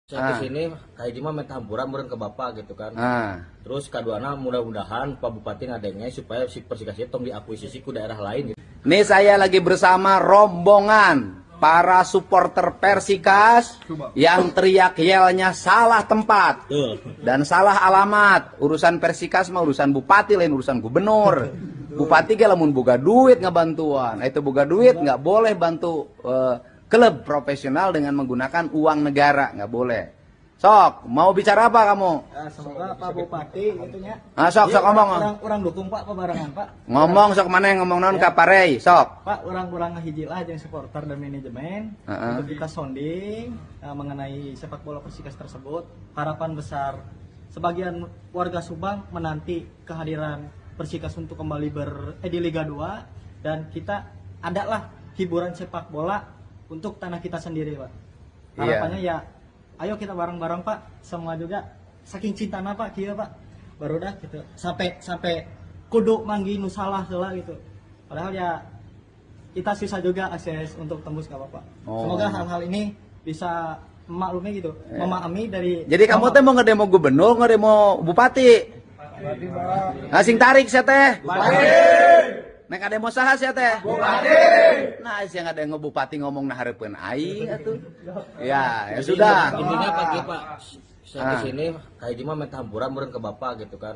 Saya kesini kayak gimana minta hampuran meureun ke bapak gitu kan. Terus kaduana mudah-mudahan Pak Bupati ngadengnya supaya si Persikas itu tong diakuisisi ku daerah lain gitu. Nih saya lagi bersama rombongan para supporter Persikas yang teriak yelnya salah tempat dan salah alamat. Urusan Persikas mah urusan bupati lain urusan gubernur. Bupati ge lamun boga duit ngabantuan, itu boga duit nggak boleh bantu klub profesional dengan menggunakan uang negara, nggak boleh. Sok, mau bicara apa kamu? Semoga Pak Bupati itunya. Sok ngomong. Orang dukung Pak pebarengan Pak. Ngomong sok mana ngomong non kaparei, sok. Pak, orang hiji lah jeung supporter dan manajemen untuk kita sounding mengenai sepak bola Persikas tersebut. Harapan besar sebagian warga Subang menanti kehadiran Persikas untuk kembali di Liga 2 dan kita adalah hiburan sepak bola untuk tanah kita sendiri, Pak. Harapannya ya ayo kita bareng-bareng Pak, semua juga saking cintana Pak kieu Pak. Baru dah gitu. Sampai kudu manggi nu salah heula gitu. Padahal ya kita susah juga akses untuk tembus ke Bapak. Semoga hal-hal ini bisa memaklumi gitu, memahami dari. Jadi kamu teh mau ngedemo gubernur, ngedemo bupati? Ngasing tarik saya teh. Nek ada saha sia teh? Bupati. Nah, yang ada yang bupati ngomong nah hareupeun aing atuh. Ya sudah. Intinya Pak, saya kesini kayak gimana minta hampuran meureun ke bapak gitu kan.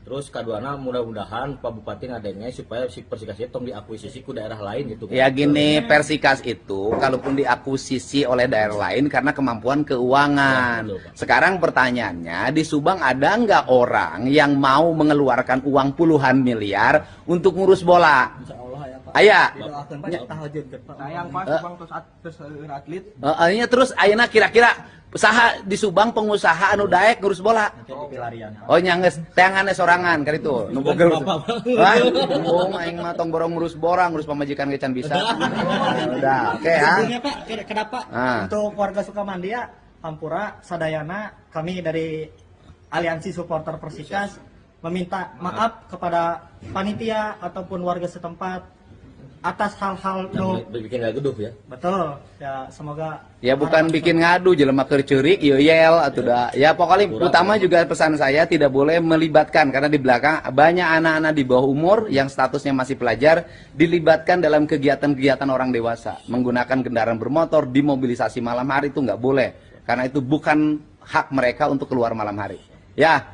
Terus kaduana mudah-mudahan Pak Bupati ngadengnya supaya si Persikas itu tong diakuisisi ku daerah lain gitu. Ya gini, Persikas itu kalaupun diakuisisi oleh daerah lain karena kemampuan keuangan. Sekarang pertanyaannya, di Subang ada nggak orang yang mau mengeluarkan uang puluhan miliar untuk ngurus bola? Aya. Sayang Pak, Subang terus atlet. Terus ayeuna kira-kira saha di Subang pengusaha anu daek ngurus bola? Oh nya geus teangan sorangan kan itu. Nu bogel. Aing mah tong borong ngurus ngurus pamajikan ge can bisa. Udah, oke ya. Pak, kenapa? Untuk warga Sukamandia, Hampura, Sadayana, kami dari Aliansi Supporter Persikas meminta maaf kepada panitia ataupun warga setempat atas hal-hal yang bikin gaduh ya. Betul. Ya semoga ya bukan bikin ngadu jelema keur ceurik yel atuh da. Ya pokoknya utama juga pesan saya tidak boleh melibatkan karena di belakang banyak anak-anak di bawah umur yang statusnya masih pelajar dilibatkan dalam kegiatan-kegiatan orang dewasa. Menggunakan kendaraan bermotor di mobilisasi malam hari itu nggak boleh karena itu bukan hak mereka untuk keluar malam hari. Ya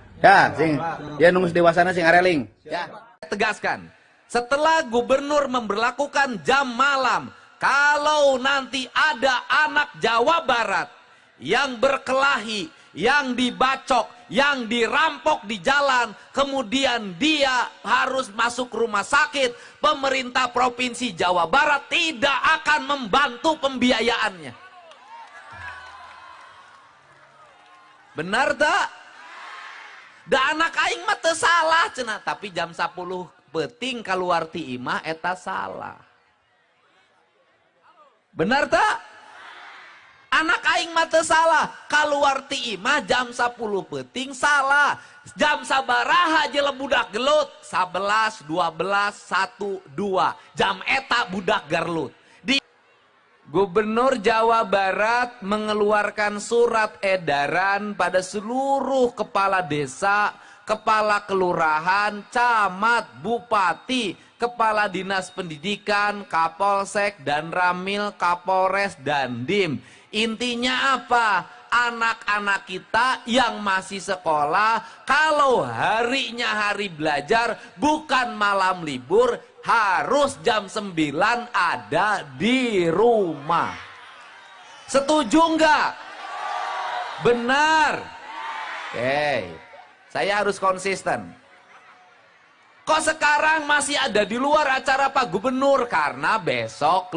nunggu dewasana sing areling. Ya, tegaskan. Setelah gubernur memberlakukan jam malam, kalau nanti ada anak Jawa Barat yang berkelahi, yang dibacok, yang dirampok di jalan, kemudian dia harus masuk rumah sakit, pemerintah Provinsi Jawa Barat tidak akan membantu pembiayaannya. Benar tak? Da anak aing mah teu salah cenah, tapi jam 10 penting keluar ti imah eta salah. Benar tak? Anak aing mah teu salah, keluar ti imah jam 10 penting salah. Jam sabaraha je budak gelut? 11, 12, 1, 2. Jam eta budak garlut. Gubernur Jawa Barat mengeluarkan surat edaran pada seluruh kepala desa, kepala kelurahan, camat, bupati, kepala dinas pendidikan, kapolsek, dan ramil, kapolres, dan dim. Intinya apa? Anak-anak kita yang masih sekolah, kalau harinya hari belajar, bukan malam libur, harus jam 9 ada di rumah. Setuju enggak? Benar. Oke. Saya harus konsisten. Kok sekarang masih ada di luar acara Pak Gubernur? Karena besok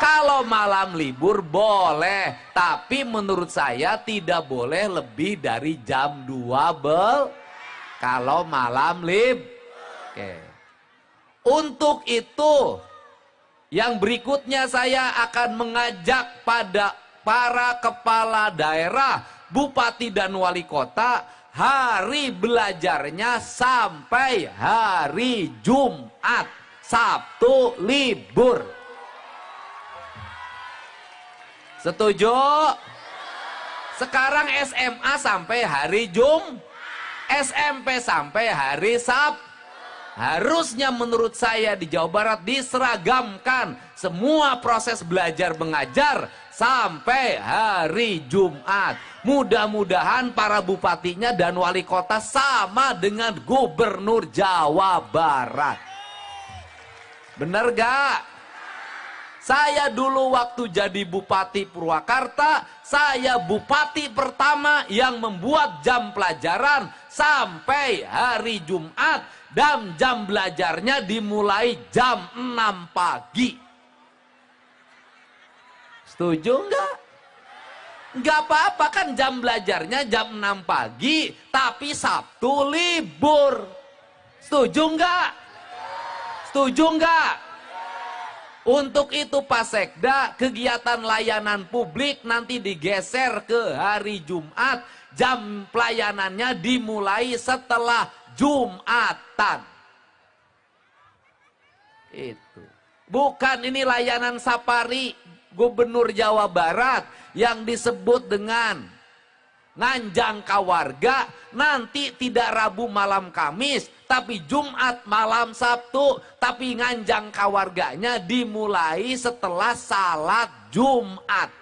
Kalau malam libur boleh, tapi menurut saya tidak boleh lebih dari jam 12 kalau malam Oke. Untuk itu, yang berikutnya saya akan mengajak pada para kepala daerah, bupati dan wali kota, hari belajarnya sampai hari Jumat, Sabtu libur. Setuju? Sekarang SMA sampai hari SMP sampai hari Sabtu. Harusnya menurut saya di Jawa Barat diseragamkan semua proses belajar mengajar sampai hari Jumat. Mudah-mudahan para bupatinya dan wali kota sama dengan gubernur Jawa Barat. Bener gak? Saya dulu waktu jadi Bupati Purwakarta, saya bupati pertama yang membuat jam pelajaran sampai hari Jumat. Dan jam belajarnya dimulai jam 6 pagi. Setuju enggak? Enggak apa-apa kan jam belajarnya jam 6 pagi, tapi Sabtu libur. Setuju enggak? Setuju enggak? Untuk itu Pak Sekda, kegiatan layanan publik nanti digeser ke hari Jumat. Jam pelayanannya dimulai setelah Jumatan. Itu. Bukan ini layanan safari Gubernur Jawa Barat yang disebut dengan nganjang kawarga, nanti tidak Rabu malam Kamis, tapi Jumat malam Sabtu, tapi nganjang kawarganya dimulai setelah salat Jumat.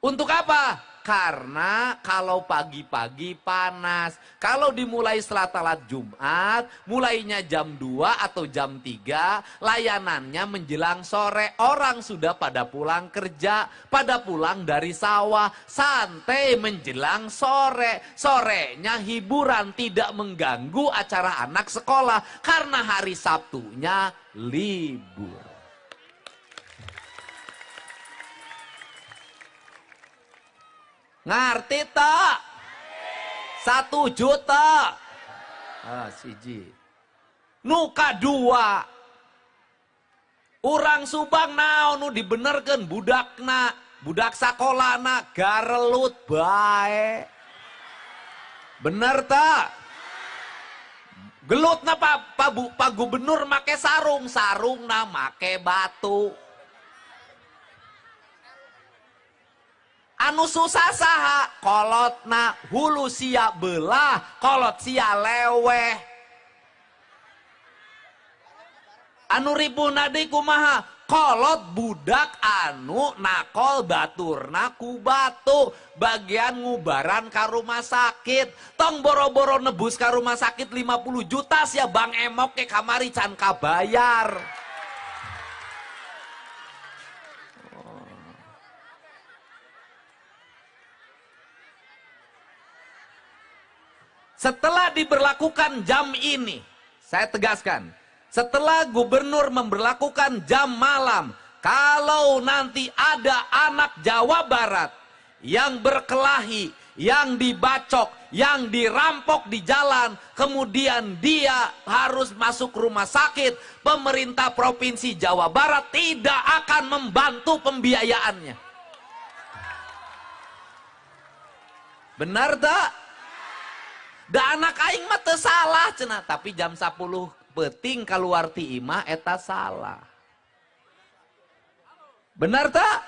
Untuk apa? Karena kalau pagi-pagi panas, kalau dimulai setelah salat Jumat, mulainya jam 2 atau jam 3, layanannya menjelang sore, orang sudah pada pulang kerja, pada pulang dari sawah, santai menjelang sore. Sorenya hiburan, tidak mengganggu acara anak sekolah, karena hari Sabtunya libur. Ngerti tak? 1 juta. Siji. Nuka 2. Urang Subang naon nu dibenerkeun budakna, budak sakolana garelut bae. Bener tak? Gelutna Pak Gubernur make sarung, sarungna make batu. Anu susah saha kolotna hulu sia belah, kolot sia leweh. Anu ribuna deui kumaha? Kolot budak anu nakol baturna ku batu, bagian ngubaran ka rumah sakit. Tong boro-boro nebus ka rumah sakit 50 juta sia Bang Emok ke kamari can kabayar. Setelah diberlakukan jam ini, saya tegaskan, setelah gubernur memberlakukan jam malam, kalau nanti ada anak Jawa Barat yang berkelahi, yang dibacok, yang dirampok di jalan, kemudian dia harus masuk rumah sakit, pemerintah Provinsi Jawa Barat tidak akan membantu pembiayaannya. Benar tak? Da anak aing mah teu salah cenah, tapi jam 10 peuting kaluar ti imah eta salah. Benar tak?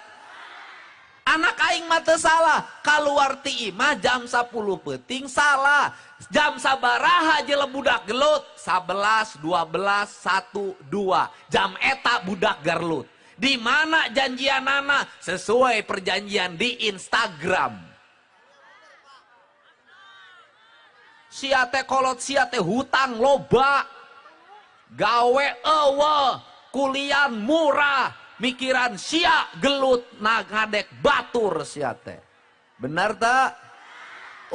Anak aing mah teu salah, kaluar ti imah jam 10 peuting salah. Jam sabaraha je budak gelut? 11, 12, 1, 2. Jam eta budak garlut. Di mana janjianana? Sesuai perjanjian di Instagram. Siate kolot siate hutang loba, gawe eueuh, kuliah murah, mikiran sia gelut ngadek batur siate. Benar tak?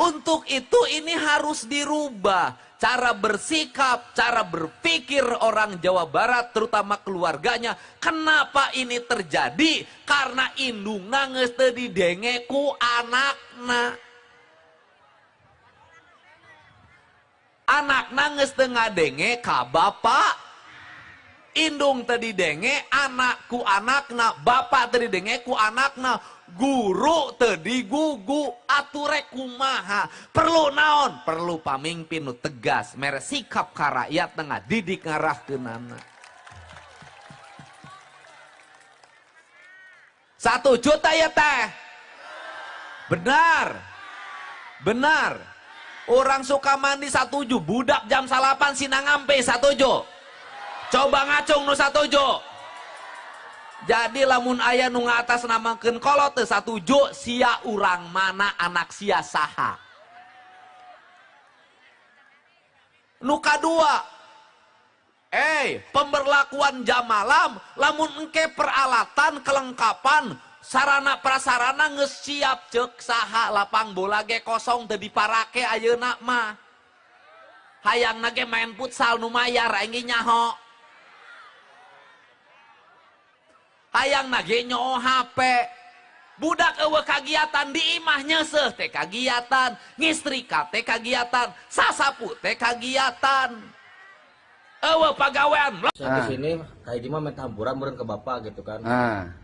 Untuk itu ini harus dirubah cara bersikap, cara berpikir orang Jawa Barat, terutama keluarganya. Kenapa ini terjadi? Karena indungna geus teu didenge ku anakna. Anakna geus teu ngadenge ka bapa, indung teu didenge anak ku anakna, bapa teu didenge ku anakna, guru teu digugu, ature kumaha? Perlu naon? Perlu pamimpin nu tegas, mere sikap ka rakyat tengah didik ngarahkeun anak. 1 juta ya teh? Benar. Benar. Orang Sukamandi 1 juta, budak jam 8 sinangampe 1 juta. Coba ngacung nu 1 juta. Jadi lamun aya nu ngatas namakeun kolot teu 1 juta, sia urang mana anak sia saha. Nu kadua, pemberlakuan jam malam, lamun engke peralatan, kelengkapan, sarana prasarana geus siap ceuk saha lapang bola ge kosong teu diparake ayeuna mah. Hayangna ge main futsal nu mayar aing ge nyaho. Hayangna ge nyoo HP. Budak eueuh kagiatan di imah nyeuseuh teh kagiatan, ngistrika teh kagiatan, sasapu teh kagiatan. Eueuh pagawean. Saya kesini kayak mah minta hampuran meureun ke bapak gitu kan.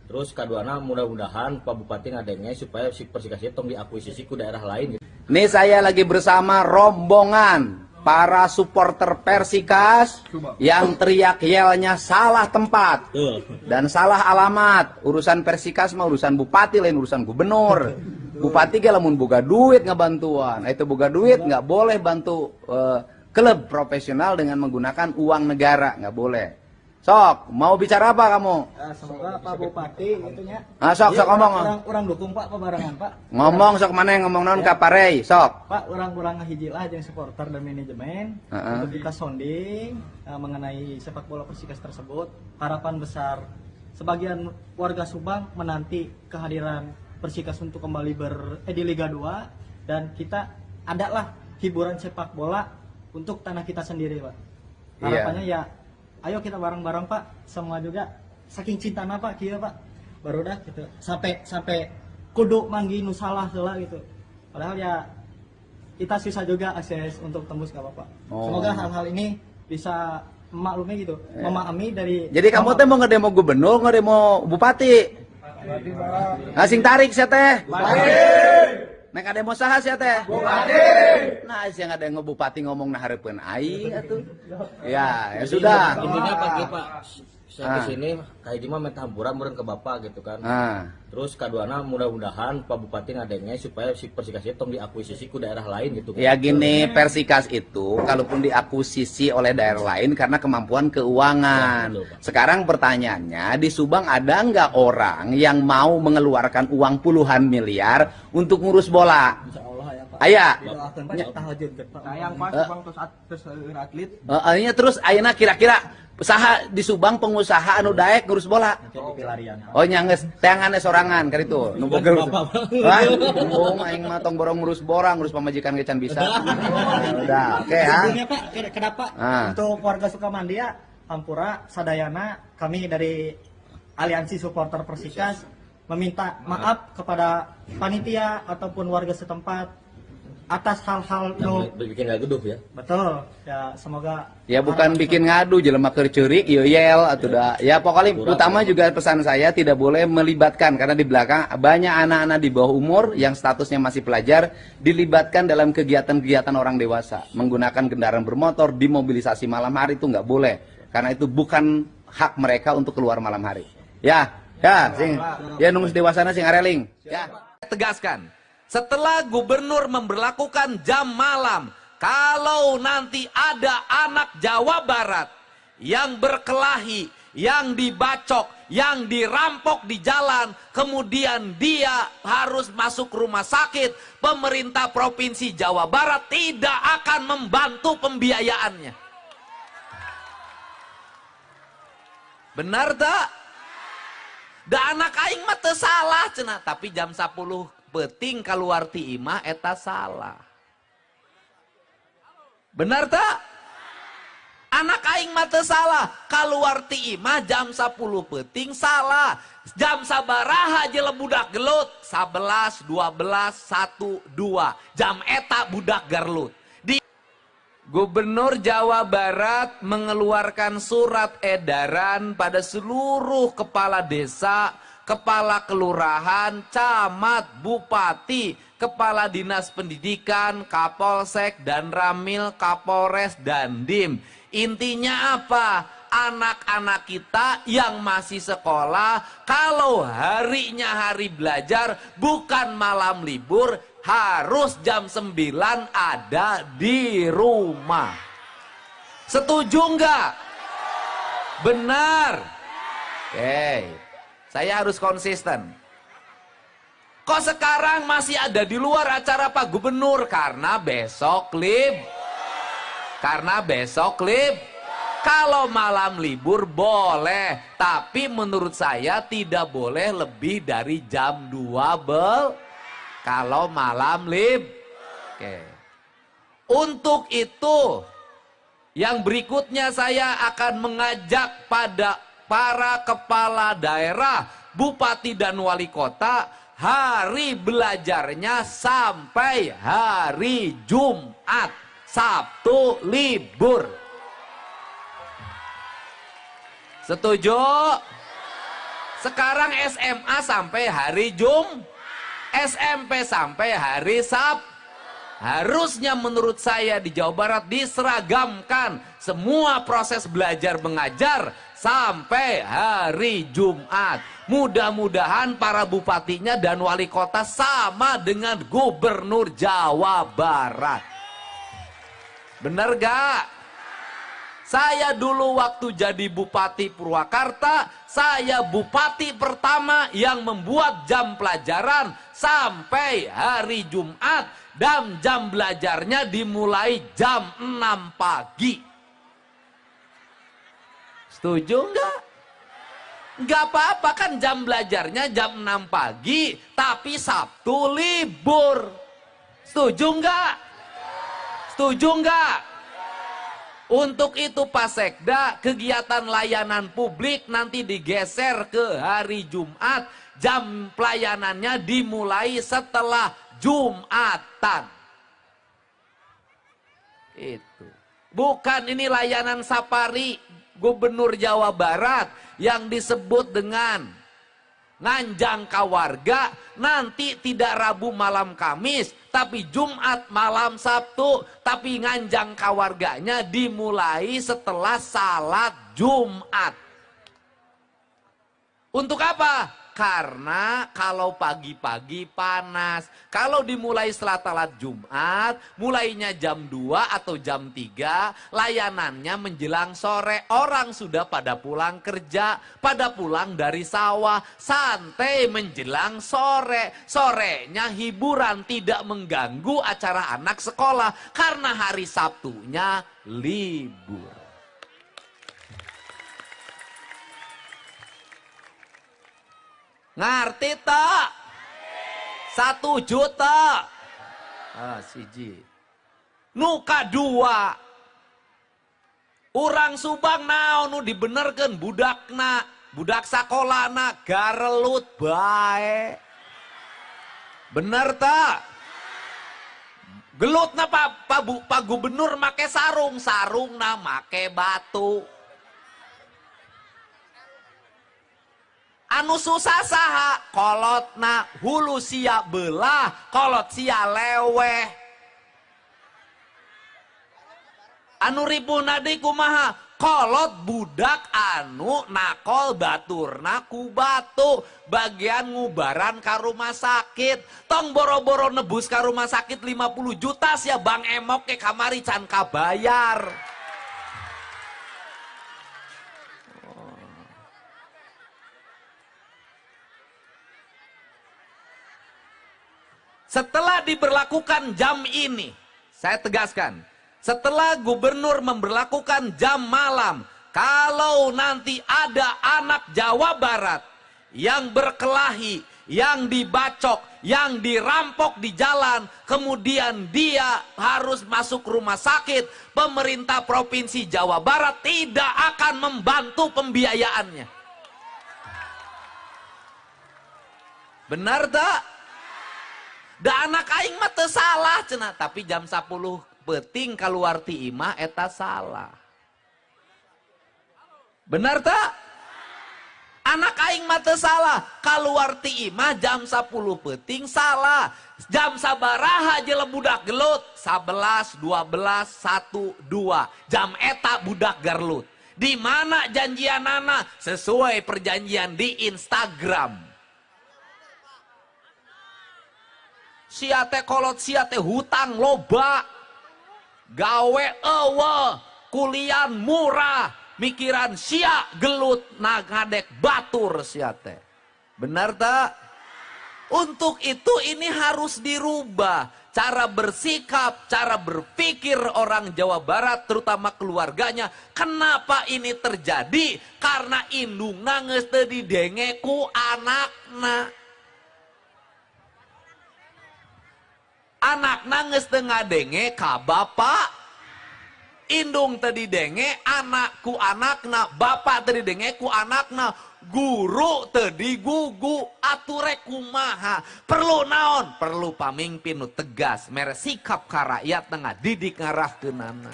Terus kaduana mudah-mudahan Pak Bupati ngadengnya supaya si Persikasi tong diakuisisi ku daerah lain gitu. Nih saya lagi bersama rombongan para supporter Persikas yang teriak yelnya salah tempat dan salah alamat. Urusan Persikas mah urusan bupati, lain urusan gubernur. Bupati ge lamun boga duit ngabantuan, itu boga duit nggak boleh bantu klub profesional dengan menggunakan uang negara, nggak boleh. Sok, mau bicara apa kamu? Semoga Pak Bupati itunya. Sok ngomong. Orang dukung Pak pebarengan Pak. Ngomong sok mana yang ngomong non kaparei, sok. Pak, orang hiji lah jeung supporter dan manajemen untuk kita sounding mengenai sepak bola Persikas tersebut. Harapan besar sebagian warga Subang menanti kehadiran Persikas untuk kembali di Liga 2 dan kita adalah hiburan sepak bola untuk tanah kita sendiri, Pak. Harapannya ya ayo kita bareng-bareng Pak, semua juga saking cintana Pak kieu Pak. Baru dah gitu. Sampai kudu manggi nu salah heula gitu. Padahal ya kita susah juga akses untuk tembus ke Bapak. Semoga hal-hal ini bisa memaklumi gitu. Memahami dari. Jadi kamu teh mau ngedemo gubernur, ngedemo bupati? Ngasing tarik sia teh. Nek ngademo saha sia teh? Bupati. Nah, sia ngademo bupati ngomong na hareupeun aing atuh. Ya sudah. Intinya Pak, saya kesini kayak mah minta hampuran meureun ke bapak gitu kan. Terus kaduana mudah-mudahan Pak Bupati ngadengnya supaya si Persikasi tong diakuisisi ku daerah lain gitu. Ya gini, Persikas itu kalaupun diakuisisi oleh daerah lain karena kemampuan keuangan. Sekarang pertanyaannya, di Subang ada nggak orang yang mau mengeluarkan uang puluhan miliar untuk ngurus bola? Aya. Sayang Pak, Subang terus atlet. Terus ayeuna kira-kira saha di Subang pengusaha anu daek ngurus bola? Oh nya geus teangan sorangan ka ditu. Nu beugel. Hah? Aing mah tong borong ngurus pamajikan ge can bisa. Udah, oke ya. Sebelumnya Pak, kenapa untuk warga Sukamandi ya, Hampura sadayana kami dari Aliansi Supporter Persikas meminta maaf kepada panitia ataupun warga setempat atas hal-hal yang bikin gak geduh ya. Betul. Ya semoga ya bukan bikin ngadu jelema keur ceurik yel atuh da. Ya pokoknya utama juga pesan saya tidak boleh melibatkan karena di belakang banyak anak-anak di bawah umur yang statusnya masih pelajar dilibatkan dalam kegiatan-kegiatan orang dewasa. Menggunakan kendaraan bermotor dimobilisasi malam hari itu nggak boleh karena itu bukan hak mereka untuk keluar malam hari. Ya nunggu dewasana sing areling. Ya. Tegaskan. Setelah gubernur memberlakukan jam malam, kalau nanti ada anak Jawa Barat yang berkelahi, yang dibacok, yang dirampok di jalan, kemudian dia harus masuk rumah sakit, pemerintah Provinsi Jawa Barat tidak akan membantu pembiayaannya. Benar tak? Da anak aing mah teu salah cenah, tapi jam 10 penting keluar ti imah eta salah. Benar tak? Anak aing mah teu salah, keluar ti imah jam 10 penting salah. Jam sabaraha jeung budak gelut? 11, 12, 1, 2. Jam eta budak garlut. Gubernur Jawa Barat mengeluarkan surat edaran pada seluruh kepala desa, kepala kelurahan, camat, bupati, kepala dinas pendidikan, kapolsek, dan ramil, kapolres, dan dim. Intinya apa? anak-anak kita yang masih sekolah, kalau harinya hari belajar, bukan malam libur, harus jam 9 ada di rumah. Setuju nggak? Benar. Oke, saya harus konsisten. Kok sekarang masih ada di luar acara Pak Gubernur? Karena besok Kalau malam libur boleh, tapi menurut saya tidak boleh lebih dari jam 12 kalau malam Oke. Untuk itu, yang berikutnya saya akan mengajak pada para kepala daerah, bupati dan wali kota, hari belajarnya sampai hari Jumat, Sabtu libur. Setuju? Sekarang SMA sampai hari SMP sampai hari Sabtu. Harusnya menurut saya di Jawa Barat diseragamkan semua proses belajar mengajar sampai hari Jumat. Mudah-mudahan para bupatinya dan wali kota sama dengan gubernur Jawa Barat. Bener gak? Saya dulu waktu jadi bupati Purwakarta, saya bupati pertama yang membuat jam pelajaran sampai hari Jumat. Dan jam belajarnya dimulai jam 6 pagi. Setuju enggak? Enggak apa-apa kan jam belajarnya jam 6 pagi, tapi Sabtu libur. Setuju enggak? Setuju enggak? Untuk itu Pak Sekda, kegiatan layanan publik nanti digeser ke hari Jumat. Jam pelayanannya dimulai setelah Jumatan. Itu. Bukan ini layanan safari Gubernur Jawa Barat yang disebut dengan Nganjang Kawarga, nanti tidak Rabu malam Kamis, tapi Jumat malam Sabtu, tapi Nganjang Kawarganya dimulai setelah salat Jumat. Untuk apa? Karena kalau pagi-pagi panas, kalau dimulai setelah salat Jumat, mulainya jam 2 atau jam 3, layanannya menjelang sore, orang sudah pada pulang kerja, pada pulang dari sawah, santai menjelang sore. Sorenya hiburan, tidak mengganggu acara anak sekolah, karena hari Sabtunya libur. Ngerti tak? 1 juta. Siji. Nuka 2. Urang Subang naon nu dibenerkeun budakna, budak sakolana garelut bae. Bener tak? Gelutna Pak Gubernur make sarungna make batu. Anu susah saha kolotna hulu sia belah, kolot sia leweh. Anu ribuna deui kumaha? Kolot budak anu nakol baturna ku batu, bagian ngubaran ka rumah sakit. Tong boro-boro nebus ka rumah sakit 50 juta sia Bang Emok ke kamari can kabayar. Setelah diberlakukan jam ini, saya tegaskan, setelah gubernur memberlakukan jam malam, kalau nanti ada anak Jawa Barat yang berkelahi, yang dibacok, yang dirampok di jalan, kemudian dia harus masuk rumah sakit, pemerintah Provinsi Jawa Barat tidak akan membantu pembiayaannya. Benar tak? Da anak aing mah teu salah cenah, tapi jam 10 peuting kaluar ti imah eta salah. Benar tak? Anak aing mah teu salah, kaluar ti imah jam 10 peuting salah. Jam sabaraha je budak gelut? 11, 12, 1, 2. Jam eta budak garlut. Di mana janjianana? Sesuai perjanjian di Instagram. Sia teh kolot, sia teh hutang loba. Gawe eueuh, kuliah murah, mikiran sia gelut nagadek batur sia teh. Benar tak? Untuk itu ini harus dirubah. Cara bersikap, cara berpikir orang Jawa Barat, terutama keluarganya. Kenapa ini terjadi? Karena indungna geus teu didenge ku anakna. Anakna geus teu ngadenge ka bapa. Indung teu didenge anak ku anakna, bapak teu didenge ku anakna, guru teu digugu, ature kumaha. Perlu naon? Perlu pamimpin nu tegas, mere sikap ka rakyat tengah didik ngarahkeunana.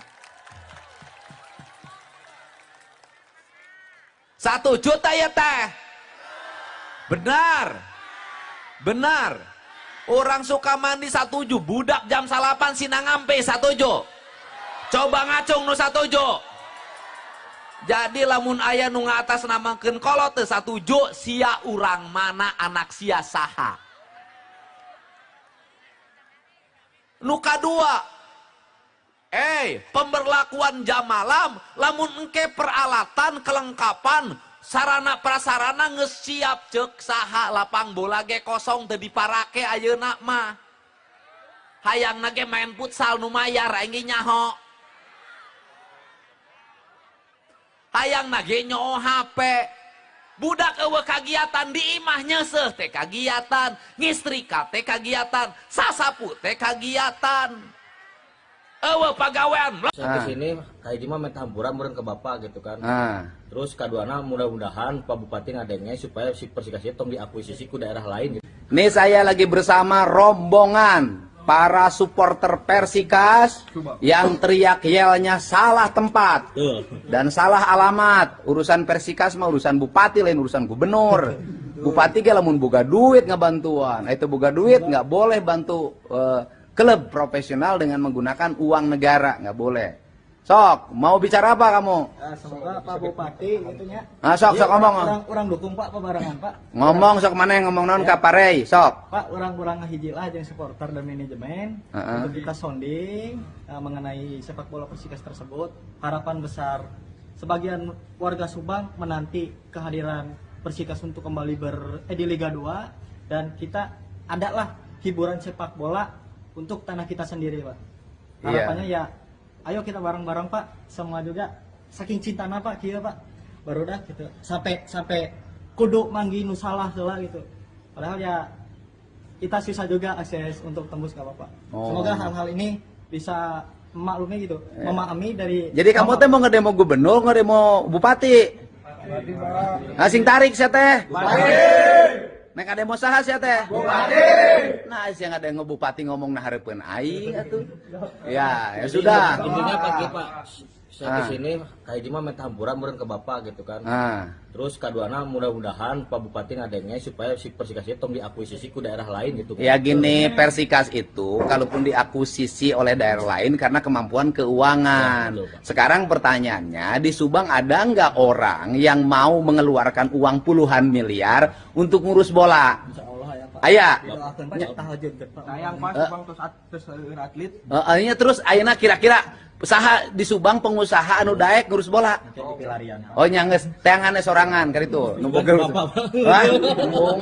1 juta ya teh. Benar. Benar. Orang Sukamandi 1 juta, budak jam 8 sinangampe 1 juta. Coba ngacung nu 1 juta. Jadi lamun aya nu ngatas namakeun kolot teu 1 juta, sia urang mana anak sia saha. Nu kadua, pemberlakuan jam malam, lamun engke peralatan kelengkapan sarana prasarana geus siap ceuk saha, lapang bola ge kosong teu diparake ayeuna mah. Hayangna ge main futsal nu mayar aing ge nyaho. Hayangna ge nyoo HP. Budak eueuh kagiatan di imah nyeuseuh teh kagiatan, ngistrika teh kagiatan, sasapu teh kagiatan. Eueuh pagawean. Sampai sini kayak di mah minta hampuran meureun ke bapak gitu kan. Terus kaduana mudah-mudahan Pak Bupati ngadenge supaya si Persikasi tong diakuisisi ku daerah lain gitu. Nih saya lagi bersama rombongan para supporter Persikas yang teriak yelnya salah tempat dan salah alamat. Urusan Persikas mah urusan bupati, lain urusan gubernur. Bupati ge lamun boga duit ngabantuan, itu boga duit nggak boleh bantu klub profesional dengan menggunakan uang negara, nggak boleh. Sok, mau bicara apa kamu? Semoga Pak Bupati gitunya. Sok ngomong. Orang dukung Pak pebarengan Pak. Ngomong sok mana ngomong non ka Parey, sok. Pak, orang hiji lah jeung supporter dan manajemen untuk kita sounding mengenai sepak bola Persikas tersebut. Harapan besar sebagian warga Subang menanti kehadiran Persikas untuk kembali di Liga 2 dan kita adalah hiburan sepak bola untuk tanah kita sendiri, Pak. Harapannya ya ayo kita bareng-bareng Pak, semua juga saking cintana Pak kieu Pak. Baru dah gitu. Sampai kudu manggi nu salah heula gitu. Padahal ya kita susah juga akses untuk tembus ke Bapak. Semoga hal-hal ini bisa memaklumi gitu, memahami dari. Jadi kamu teh mau ngedemo gubernur, ngedemo bupati? Asing tarik sia teh. Nek ada mau saha sia teh? Bupati. Nah, sia ada ngebupati ngomong na hareupeun aing atuh. Ya sudah. Intinya Pak, sampai sini kayak di mah minta hampuran meureun ke bapak gitu kan. Terus kaduana mudah-mudahan Pak Bupati ngadenge supaya si Persikasi tong diakuisisi ku daerah lain gitu. Ya gini, Persikas itu kalaupun diakuisisi oleh daerah lain karena kemampuan keuangan. Sekarang pertanyaannya, di Subang ada nggak orang yang mau mengeluarkan uang puluhan miliar untuk ngurus bola? Aya. Sayang Pak, Subang terus atlet. Terus ayeuna kira-kira saha di Subang pengusaha anu daek ngurus bola? Oh nya geus teangan sorangan ka ditu. Nu boga.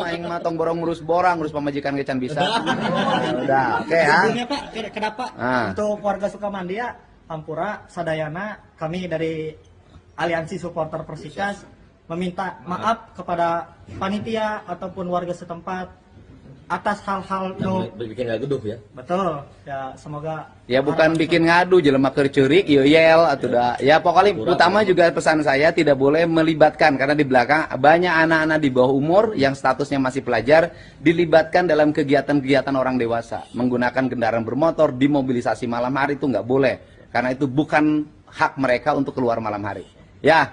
Aing mah tong borong ngurus bola, ngurus pamajikan ge can bisa. Udah, oke ya. Pak, kenapa? Untuk warga Sukamandi ya, Hampura sadayana kami dari Aliansi Supporter Persikas meminta maaf kepada panitia ataupun warga setempat atas hal-hal yang bikin gaduh ya. Betul. Ya semoga ya bukan bikin ngadu jelema keur ceurik ieu yel atuh da. Ya pokoknya utama juga pesan saya tidak boleh melibatkan karena di belakang banyak anak-anak di bawah umur yang statusnya masih pelajar dilibatkan dalam kegiatan-kegiatan orang dewasa. Menggunakan kendaraan bermotor di mobilisasi malam hari itu nggak boleh karena itu bukan hak mereka untuk keluar malam hari. Ya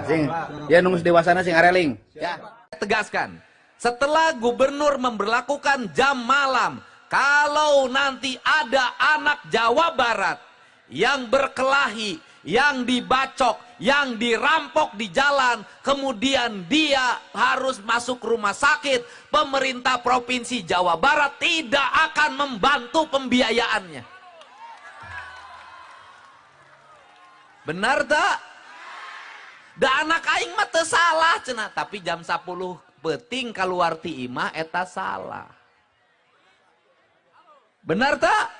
sing ya nunggu dewasana sing areling. Ya. Tegaskan. Setelah gubernur memberlakukan jam malam, kalau nanti ada anak Jawa Barat yang berkelahi, yang dibacok, yang dirampok di jalan, kemudian dia harus masuk rumah sakit, pemerintah Provinsi Jawa Barat tidak akan membantu pembiayaannya. Benar tak? Da anak aing mah teu salah cenah, tapi jam 10 peuting kaluar ti imah eta salah. Benar tak?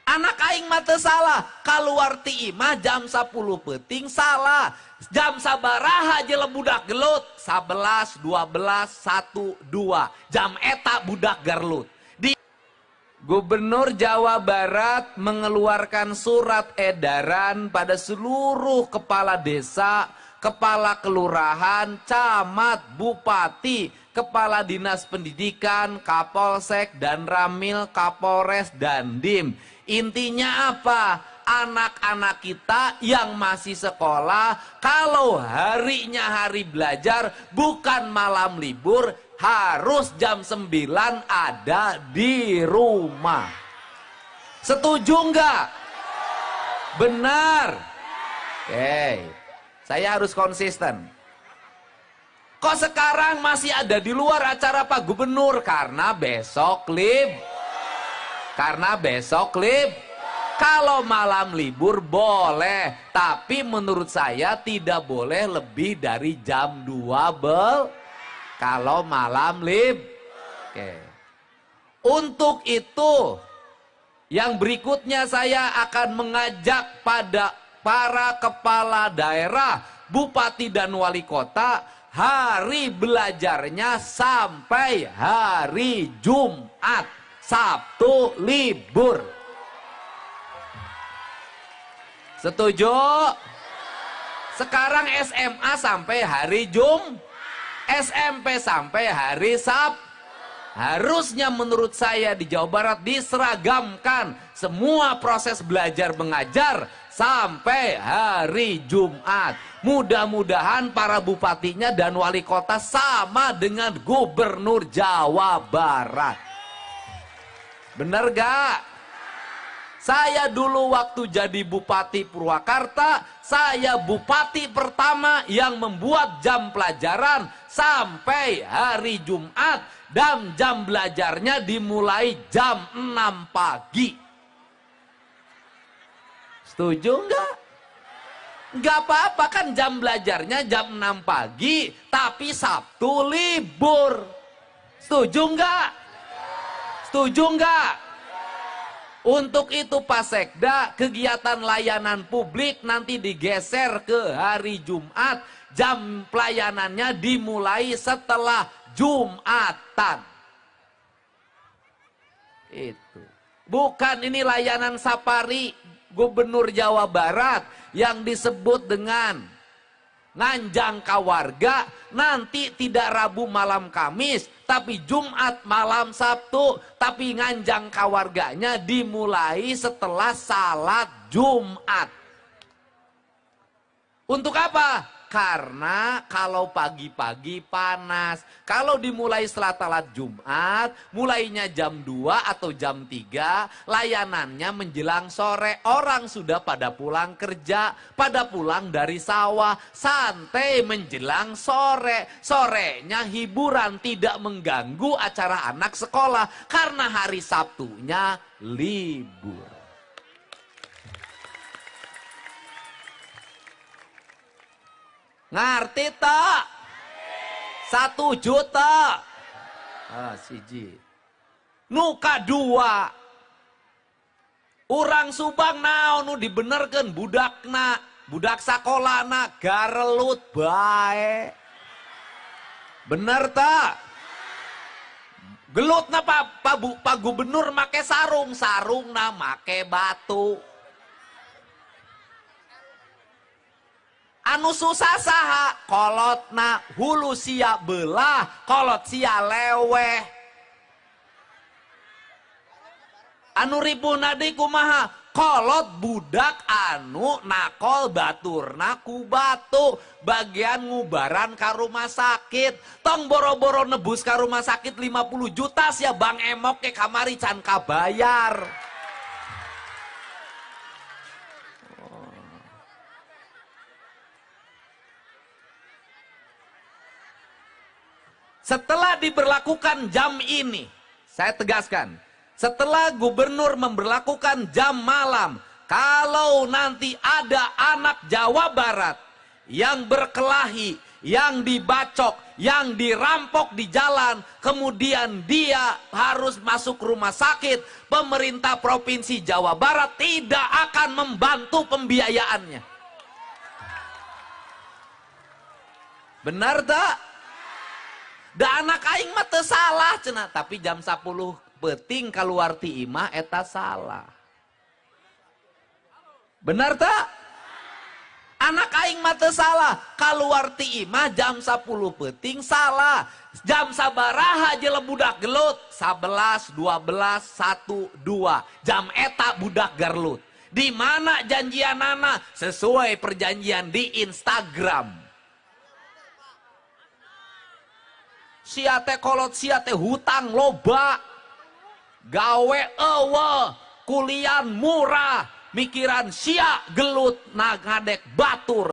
Anak aing mah teu salah, kaluar ti imah jam 10 peuting salah. Jam sabaraha jeung budak gelut? 11, 12, 1, 2. Jam eta budak garlut. Gubernur Jawa Barat mengeluarkan surat edaran pada seluruh kepala desa, kepala kelurahan, camat, bupati, kepala dinas pendidikan, kapolsek, dan ramil, kapolres, dan dim. Intinya apa? Anak-anak kita yang masih sekolah, kalau harinya hari belajar, bukan malam libur, harus jam 9 ada di rumah. Setuju nggak? Benar. Oke, saya harus konsisten. Kok sekarang masih ada di luar acara Pak Gubernur? Karena besok Kalau malam libur boleh, tapi menurut saya tidak boleh lebih dari jam 12 kalau malam Oke. Untuk itu, yang berikutnya saya akan mengajak pada para kepala daerah, bupati dan wali kota, hari belajarnya sampai hari Jumat, Sabtu libur. Setuju? Sekarang SMA sampai hari SMP sampai hari Sabtu. Harusnya menurut saya di Jawa Barat diseragamkan semua proses belajar mengajar sampai hari Jumat. Mudah-mudahan para bupatinya dan wali kota sama dengan Gubernur Jawa Barat. Bener gak? Saya dulu waktu jadi Bupati Purwakarta, saya bupati pertama yang membuat jam pelajaran sampai hari Jumat dan jam belajarnya dimulai jam 6 pagi. Setuju enggak? Enggak apa-apa kan jam belajarnya jam 6 pagi, tapi Sabtu libur. Setuju enggak? Setuju enggak? Untuk itu Pak Sekda, kegiatan layanan publik nanti digeser ke hari Jumat. Jam pelayanannya dimulai setelah Jumatan. Itu. Bukan ini layanan safari Gubernur Jawa Barat yang disebut dengan nganjang kawarga, nanti tidak Rabu malam Kamis, tapi Jumat malam Sabtu, tapi nganjang kawarganya dimulai setelah salat Jumat. Untuk apa? Karena kalau pagi-pagi panas, kalau dimulai setelah salat Jumat, mulainya jam 2 atau jam 3, layanannya menjelang sore, orang sudah pada pulang kerja, pada pulang dari sawah, santai menjelang sore. Sorenya hiburan, tidak mengganggu acara anak sekolah, karena hari Sabtunya libur. Ngerti tak? 1 juta. Siji. Nuka 2. Urang Subang naon nu dibenerkeun budakna, budak sakolana garelut bae. Bener tak? Gelutna Pak Gubernur make sarung, sarungna make batu. Anu susah saha kolotna hulu sia belah, kolot sia leweh. Anu ribuna deui kumaha? Kolot budak anu nakol baturna ku batu, bagian ngubaran ka rumah sakit. Tong boro-boro nebus ka rumah sakit 50 juta sia Bang Emok ke kamari can kabayar. setelah diberlakukan jam ini, saya tegaskan, setelah gubernur memberlakukan jam malam, kalau nanti ada anak Jawa Barat yang berkelahi, yang dibacok, yang dirampok di jalan, kemudian dia harus masuk rumah sakit, pemerintah Provinsi Jawa Barat tidak akan membantu pembiayaannya. Benar tak? Da anak aing mah teu salah cenah, tapi jam 10 penting keluar ti imah eta salah. Benar tak? Anak aing mah teu salah, keluar ti imah jam 10 penting salah. Jam sabaraha jeung budak gelut? 11, 12, 1, 2. Jam eta budak garlut. Di mana janjianana? Sesuai perjanjian di Instagram. Sia teh kolot, sia teh hutang loba, gawe eueuh, kuliah murah, mikiran sia gelut nagadek batur.